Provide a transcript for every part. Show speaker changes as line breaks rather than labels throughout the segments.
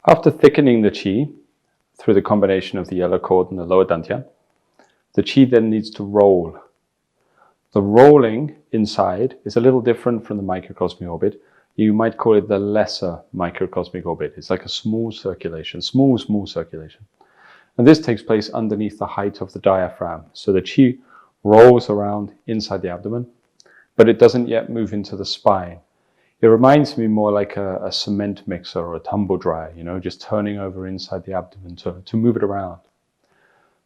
After thickening the qi through the combination of the yellow cord and the lower dantian, the qi then needs to roll. The rolling inside is a little different from the microcosmic orbit. You might call it the lesser microcosmic orbit. It's like a small circulation, small circulation. And this takes place underneath the height of the diaphragm. So the qi rolls around inside the abdomen, but it doesn't yet move into the spine. It reminds me more like a cement mixer or a tumble dryer, just turning over inside the abdomen to move it around.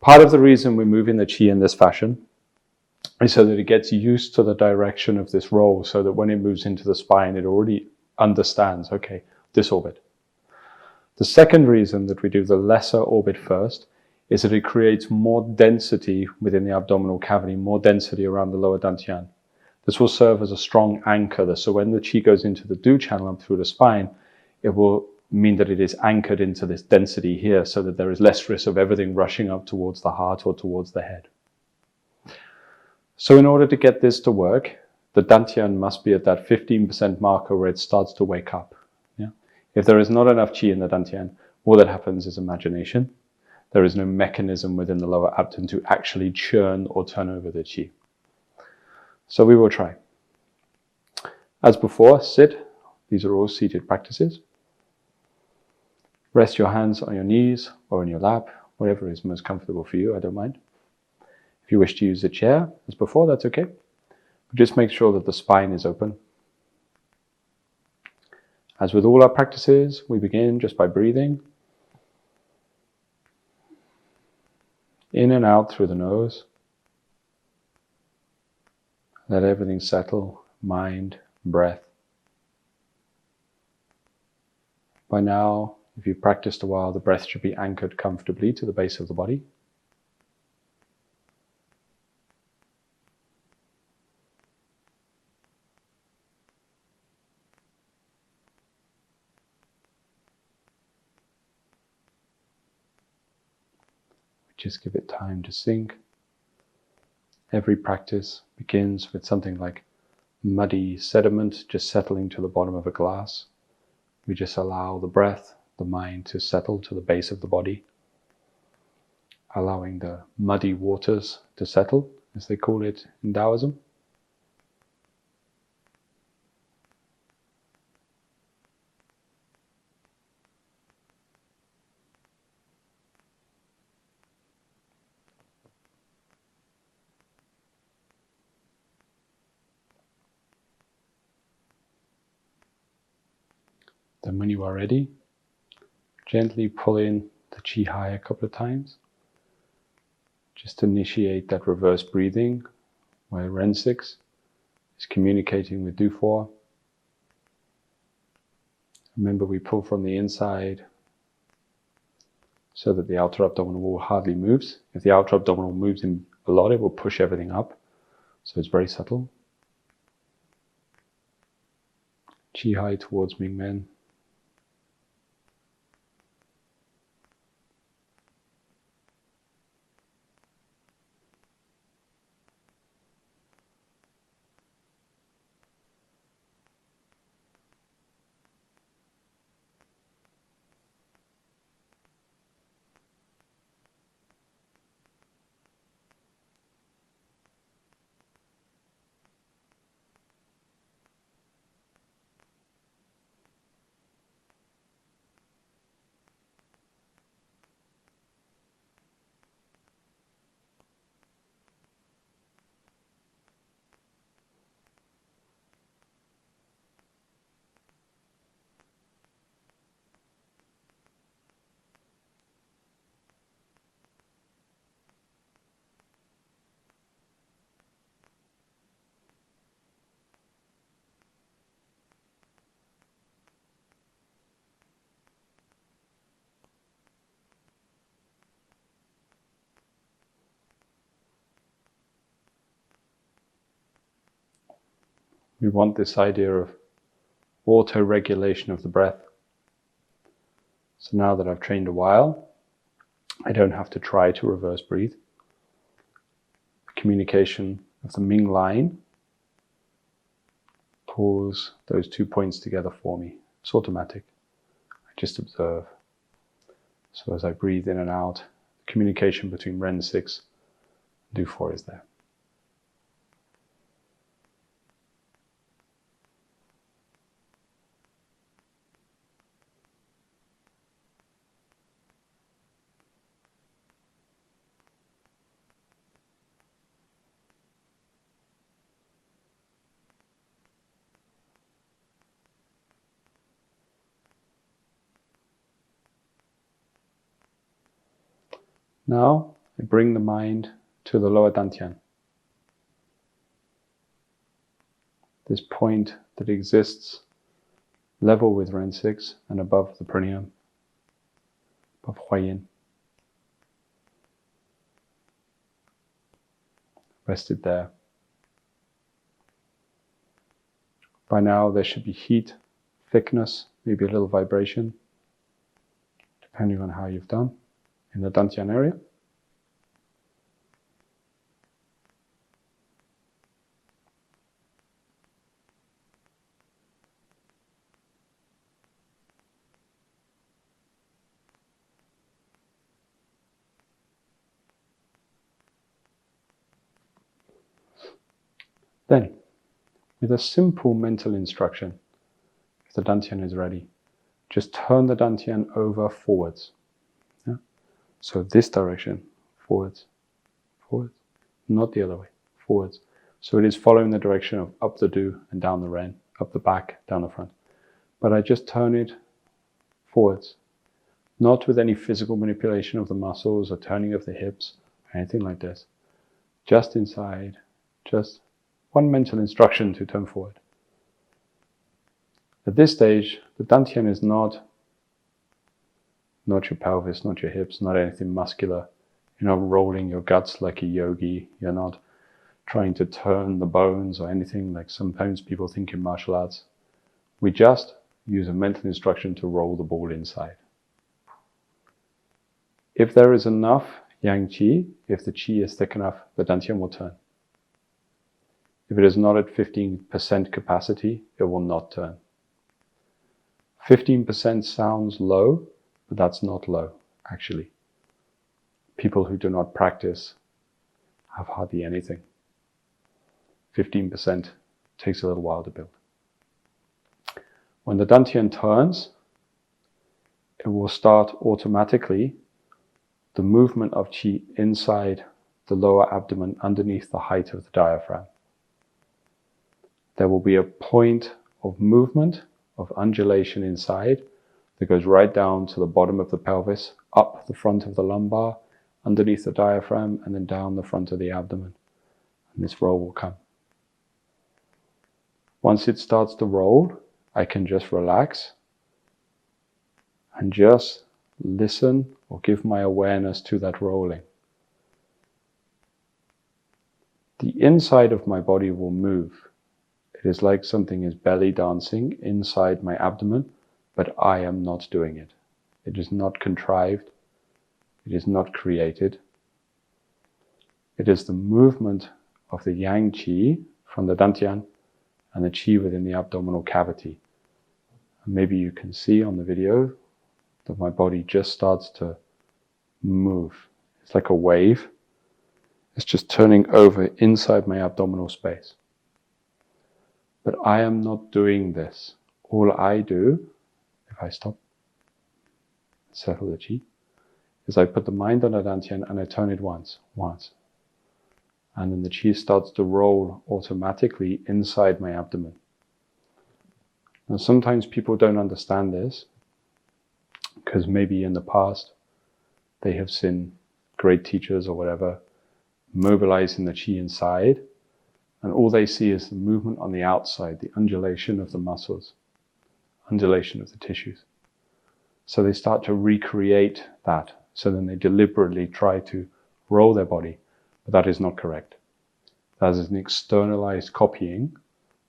Part of the reason we're moving the qi in this fashion is so that it gets used to the direction of this roll, so that when it moves into the spine, it already understands, okay, this orbit. The second reason that we do the lesser orbit first is that it creates more density within the abdominal cavity, more density around the lower dantian. This will serve as a strong anchor, so when the qi goes into the Du channel and through the spine, it will mean that it is anchored into this density here, so that there is less risk of everything rushing up towards the heart or towards the head. So in order to get this to work, the dantian must be at that 15% marker where it starts to wake up. If there is not enough qi in the dantian, all that happens is imagination. There is no mechanism within the lower abdomen to actually churn or turn over the qi. So we will try. As before, sit. These are all seated practices. Rest your hands on your knees or on your lap, whatever is most comfortable for you, I don't mind. If you wish to use a chair, as before, that's okay. But just make sure that the spine is open. As with all our practices, we begin just by breathing in and out through the nose. Let everything settle, mind, breath. By now, if you've practiced a while, the breath should be anchored comfortably to the base of the body. Just give it time to sink. Every practice begins with something like muddy sediment just settling to the bottom of a glass. We just allow the breath, the mind to settle to the base of the body, allowing the muddy waters to settle, as they call it in Taoism. Then when you are ready, gently pull in the qi high a couple of times. Just initiate that reverse breathing where Ren 6 is communicating with Du 4. Remember, we pull from the inside so that the outer abdominal wall hardly moves. If the outer abdominal moves in a lot, it will push everything up. So it's very subtle. Qi high towards Ming Men. We want this idea of auto-regulation of the breath. So now that I've trained a while, I don't have to try to reverse breathe. The communication of the Ming line pulls those 2 points together for me. It's automatic. I just observe So as I breathe in and out, communication between Ren 6 and Du 4 is there. Now I bring the mind to the lower dantian. This point that exists level with Ren 6 and above the perineum, above Huayin. Rested there. By now there should be heat, thickness, maybe a little vibration, depending on how you've done, in the dantian area. Then, with a simple mental instruction, if the dantian is ready, just turn the dantian over forwards. Yeah? So this direction, forwards, forwards, not the other way, forwards. So it is following the direction of up the Du and down the Ren, up the back, down the front. But I just turn it forwards, not with any physical manipulation of the muscles or turning of the hips, or anything like this. Just inside, just one mental instruction to turn forward. At this stage, the dantian is not your pelvis, not your hips, not anything muscular. You're not rolling your guts like a yogi. You're not trying to turn the bones or anything like sometimes people think in martial arts. We just use a mental instruction to roll the ball inside. If there is enough yang qi, if the qi is thick enough, the dantian will turn. If it is not at 15% capacity, it will not turn. 15% sounds low, but that's not low, actually. People who do not practice have hardly anything. 15% takes a little while to build. When the dantian turns, it will start automatically the movement of qi inside the lower abdomen underneath the height of the diaphragm. There will be a point of movement, of undulation inside that goes right down to the bottom of the pelvis, up the front of the lumbar, underneath the diaphragm, and then down the front of the abdomen. And this roll will come. Once it starts to roll, I can just relax and just listen or give my awareness to that rolling. The inside of my body will move. It is like something is belly dancing inside my abdomen, but I am not doing it. It is not contrived. It is not created. It is the movement of the yang qi from the dantian and the qi within the abdominal cavity. And maybe you can see on the video that my body just starts to move. It's like a wave. It's just turning over inside my abdominal space. But I am not doing this. All I do, if I stop, settle the qi, is I put the mind on the dantian and I turn it once. And then the qi starts to roll automatically inside my abdomen. Now sometimes people don't understand this, because maybe in the past they have seen great teachers or whatever mobilizing the qi inside, and all they see is the movement on the outside, the undulation of the muscles, undulation of the tissues. So they start to recreate that. So then they deliberately try to roll their body, but that is not correct. That is an externalized copying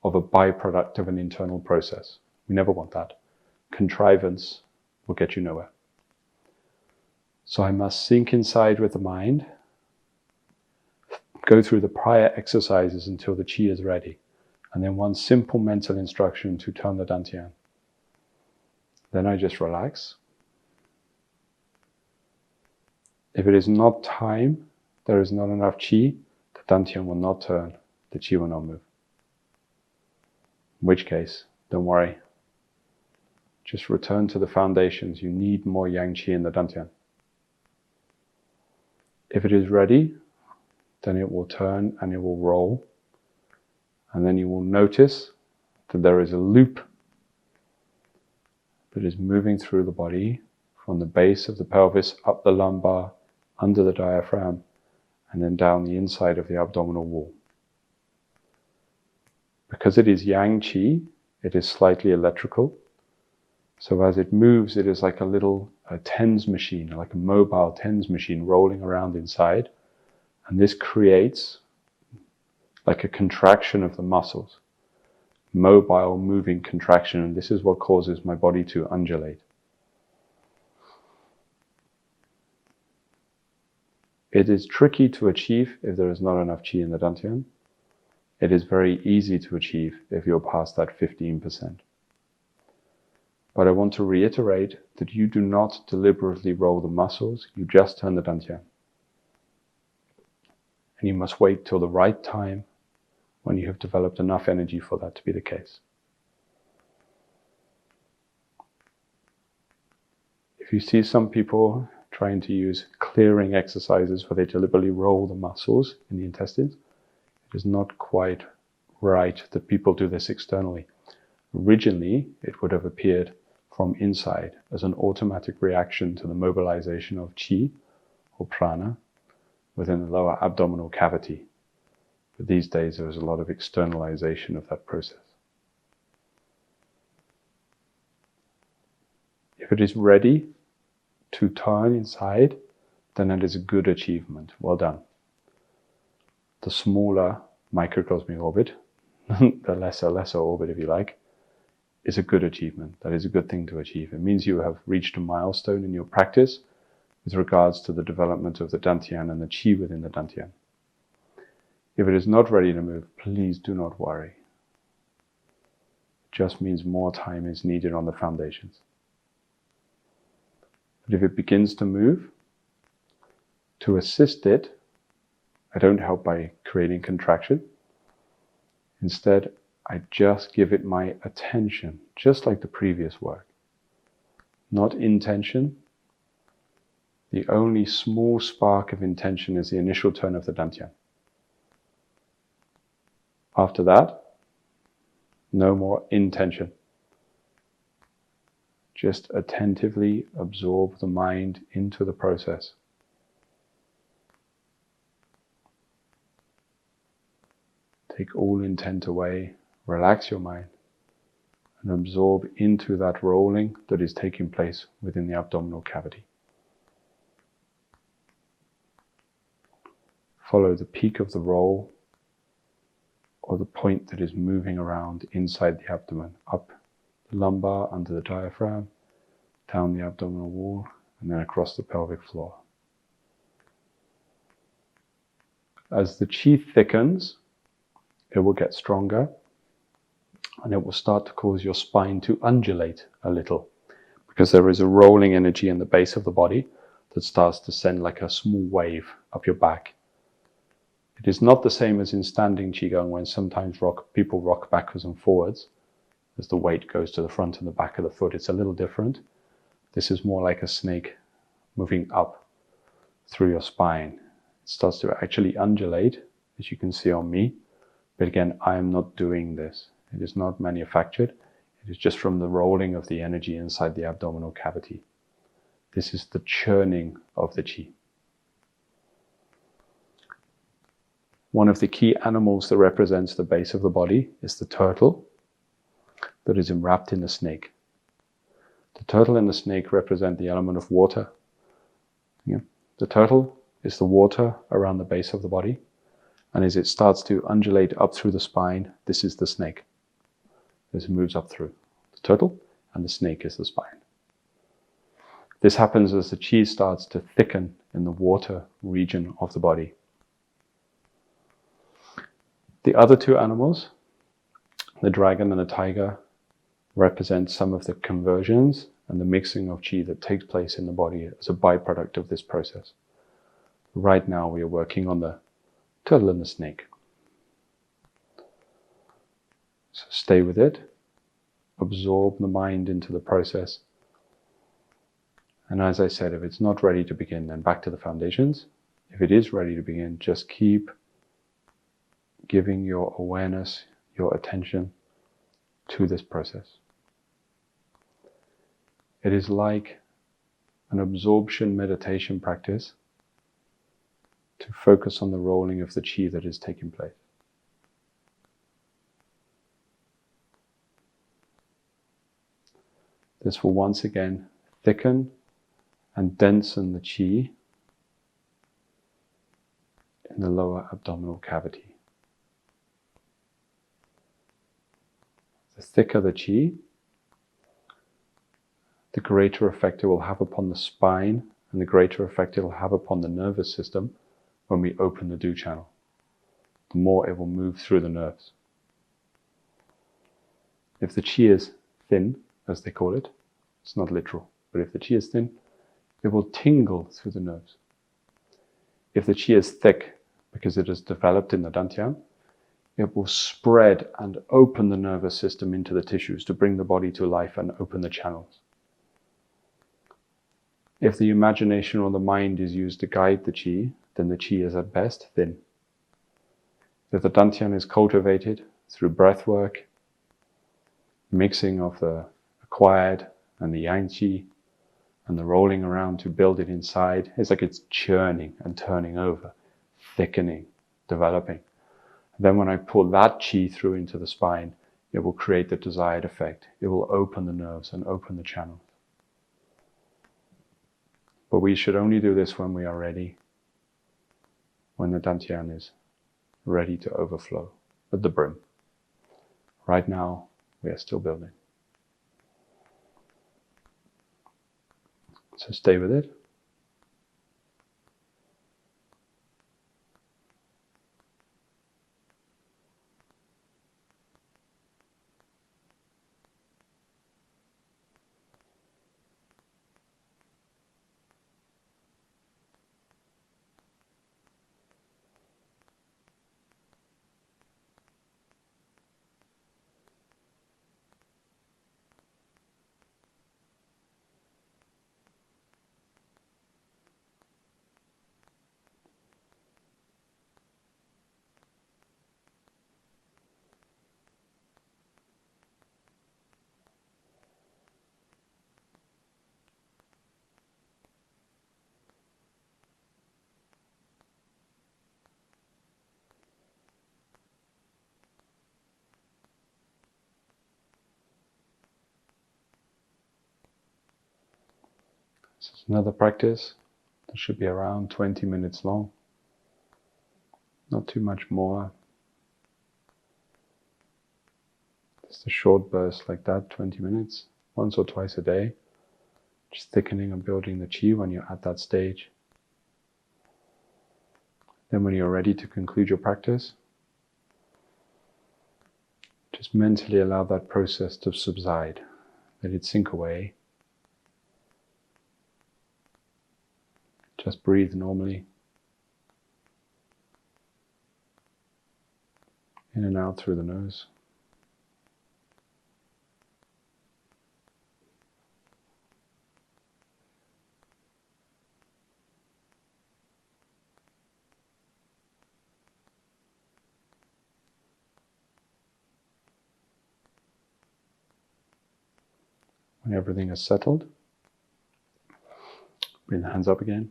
of a byproduct of an internal process. We never want that. Contrivance will get you nowhere. So I must sink inside with the mind, go through the prior exercises until the qi is ready, and then one simple mental instruction to turn the dantian. Then I just relax. If it is not time, there is not enough qi, the dantian will not turn, the qi will not move. In which case, don't worry. Just return to the foundations. You need more yang qi in the dantian. If it is ready, then it will turn and it will roll. And then you will notice that there is a loop that is moving through the body from the base of the pelvis, up the lumbar, under the diaphragm, and then down the inside of the abdominal wall. Because it is yang qi, it is slightly electrical. So as it moves, it is like a little TENS machine, like a mobile TENS machine rolling around inside. And this creates like a contraction of the muscles, mobile moving contraction, and this is what causes my body to undulate. It is tricky to achieve if there is not enough qi in the dantian. It is very easy to achieve if you're past that 15%. But I want to reiterate that you do not deliberately roll the muscles, you just turn the dantian. And you must wait till the right time when you have developed enough energy for that to be the case. If you see some people trying to use clearing exercises where they deliberately roll the muscles in the intestines, it is not quite right that people do this externally. Originally, it would have appeared from inside as an automatic reaction to the mobilization of qi or prana within the lower abdominal cavity. But these days there is a lot of externalization of that process. If it is ready to turn inside, then it is a good achievement. Well done. The smaller microcosmic orbit, the lesser orbit if you like, is a good achievement. That is a good thing to achieve. It means you have reached a milestone in your practice with regards to the development of the dantian and the qi within the dantian. If it is not ready to move, please do not worry. It just means more time is needed on the foundations. But if it begins to move, to assist it, I don't help by creating contraction. Instead, I just give it my attention, just like the previous work. Not intention. The only small spark of intention is the initial turn of the dantian. After that, no more intention. Just attentively absorb the mind into the process. Take all intent away, relax your mind, and absorb into that rolling that is taking place within the abdominal cavity. Follow the peak of the roll or the point that is moving around inside the abdomen, up the lumbar, under the diaphragm, down the abdominal wall, and then across the pelvic floor. As the qi thickens, it will get stronger, and it will start to cause your spine to undulate a little, because there is a rolling energy in the base of the body that starts to send like a small wave up your back. It is not the same as in standing qigong, when sometimes people rock backwards and forwards as the weight goes to the front and the back of the foot. It's a little different. This is more like a snake moving up through your spine. It starts to actually undulate, as you can see on me. But again, I am not doing this. It is not manufactured. It is just from the rolling of the energy inside the abdominal cavity. This is the churning of the qi. One of the key animals that represents the base of the body is the turtle that is enwrapped in the snake. The turtle and the snake represent the element of water. The turtle is the water around the base of the body, and as it starts to undulate up through the spine, this is the snake. As it moves up through the turtle, and the snake is the spine. This happens as the qi starts to thicken in the water region of the body. The other two animals, the dragon and the tiger, represent some of the conversions and the mixing of qi that takes place in the body as a byproduct of this process. Right now we are working on the turtle and the snake. So stay with it, absorb the mind into the process. And as I said, if it's not ready to begin, then back to the foundations. If it is ready to begin, just keep giving your awareness, your attention to this process. It is like an absorption meditation practice to focus on the rolling of the chi that is taking place. This will once again thicken and densen the chi in the lower abdominal cavity. The thicker the chi, the greater effect it will have upon the spine and the greater effect it will have upon the nervous system when we open the Du channel. The more it will move through the nerves. If the chi is thin, as they call it, it's not literal, but if the chi is thin, it will tingle through the nerves. If the chi is thick, because it is developed in the dantian, it will spread and open the nervous system into the tissues to bring the body to life and open the channels. If the imagination or the mind is used to guide the chi, then the chi is at best thin. If the dantian is cultivated through breath work, mixing of the acquired and the yang chi, and the rolling around to build it inside, it's like it's churning and turning over, thickening, developing. Then when I pull that chi through into the spine, it will create the desired effect. It will open the nerves and open the channels. But we should only do this when we are ready, when the dantian is ready to overflow at the brim. Right now, we are still building. So stay with it. This is another practice that should be around 20 minutes long. Not too much more. Just a short burst like that, 20 minutes, once or twice a day. Just thickening and building the chi when you're at that stage. Then when you're ready to conclude your practice, just mentally allow that process to subside. Let it sink away. Just breathe normally. In and out through the nose. When everything is settled, bring the hands up again.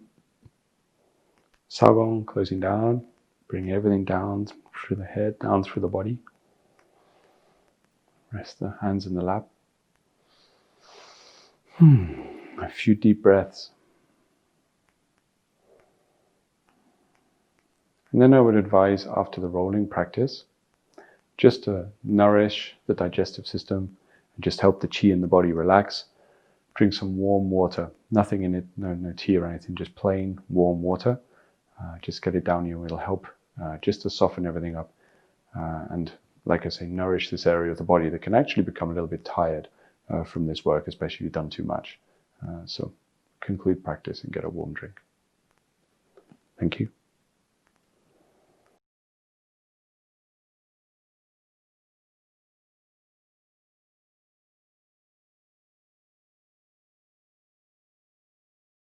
Sagon, closing down, bring everything down through the head, down through the body. Rest the hands in the lap. A few deep breaths. And then I would advise after the rolling practice, just to nourish the digestive system and just help the chi in the body relax, drink some warm water. Nothing in it, no tea or anything, just plain warm water. Just get it down you, it'll help just to soften everything up. And like I say, nourish this area of the body that can actually become a little bit tired from this work, especially if you've done too much. So conclude practice and get a warm drink. Thank you.